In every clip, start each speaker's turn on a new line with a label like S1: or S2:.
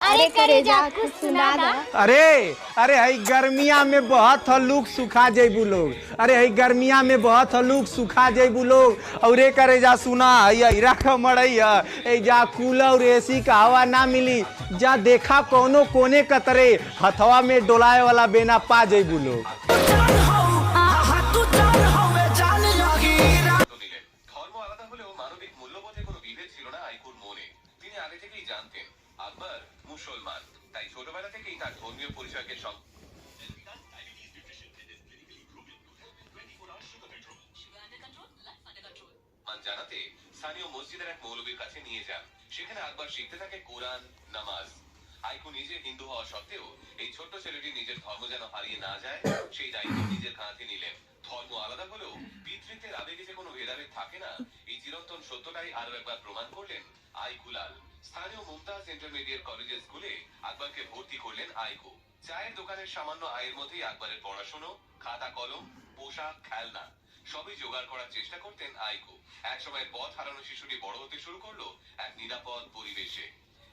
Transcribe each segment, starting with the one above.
S1: अरे करेजा कुछ सुना दा।
S2: अरे अरे हई गर्मिया में बहुत हलूक सुखा जेबू लोग। अरे हई गर्मिया में बहुत हलूक सुखा जेबू लोग। और रे करे जा सुना हई रख मड़ैया ए जा कूलर एसी का हवा ना मिली जा देखा कोनो कोने कतरे हथवा में डोलाए वाला बेना पा जेबू लोग।
S3: আকবর মুসলমান, তাই ছোটবেলা থেকেই তার ধর্মীয় পরিচয়কে জানাতে স্থানীয় মসজিদের এক মৌলবীর কাছে নিয়ে যান। সেখানে আকবর শিখতে থাকে কোরআন, নামাজ। আইকু নিজে হিন্দু হওয়া সত্ত্বেও এই ছোট্ট ছেলেটি নিজের ধর্ম যেন হারিয়ে না যায় সেই দায়িত্ব নিজের কাঁধে নিলেন। ধর্ম আলাদা হলেও পিতৃত্বের আবেগে যে কোনো ভেদাভেদ থাকে না, এই চিরন্তন সত্যটাই আরো একবার প্রমাণ করলেন আইকুলাল। স্থানীয় মুমতাজ ইন্টারমিডিয়েট কলেজের স্কুলে আকবরকে ভর্তি করলেন আইকু। চায়ের দোকানের সামান্য আয়ের মধ্যেই আকবরের পড়াশোনা, খাতা কলম, পোশাক, খেলনা সবই জোগাড় করার চেষ্টা করতেন আইকু। এক সময় পথ হারানো শিশুটি বড় হতে শুরু করলো এক নিরাপদ পরিবেশে,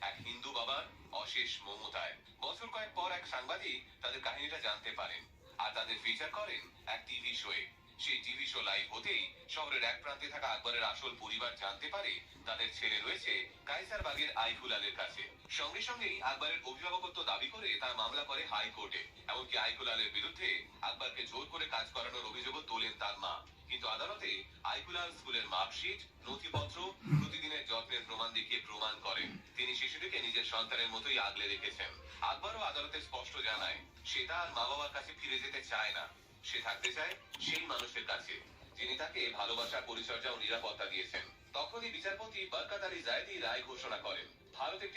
S3: এক হিন্দু বাবার অশেষ মমতায়। বছর কয়েক পর এক সাংবাদিক তাদের কাহিনীটা জানতে পারেন আর তাদের ফিচার করেন এক টিভি শোয়ে। সেই টিভি শো লাইভ হতেই শহরের এক প্রান্তে থাকা আকবরের আসল পরিবার জানতে পারে তাদের ছেলে রয়েছে কায়সারবাগের আইকুলালের কাছে। সঙ্গে সঙ্গেই আকবরের অভিভাবকত্ব দাবি করে তার মামলা করে হাইকোর্টে। এমনকি আইকুলালের বিরুদ্ধে আকবরকে জোর করে কাজ করানোর অভিযোগও তোলেন তার মা। কিন্তু আদালতে আইকুলাল স্কুলের মার্কশিট, নথিপত্র, প্রতিদিনের যত্নের প্রমাণ দেখিয়ে প্রমাণ করেন তিনি শিশুটিকে নিজের সন্তানের মতোই আগলে রেখেছেন। আকবরও আদালতে স্পষ্ট জানায় সে তার মা বাবার কাছে ফিরে যেতে চায় না, সে থাকতে চায় সেই মানুষের কাছে যিনি তাকে ভালোবাসা, পরিচর্যা ও নিরাপত্তা দিয়েছেন। তখনই বিচারপতি বরকত আলী জায়েদি রায় ঘোষণা করেন ভারত একটি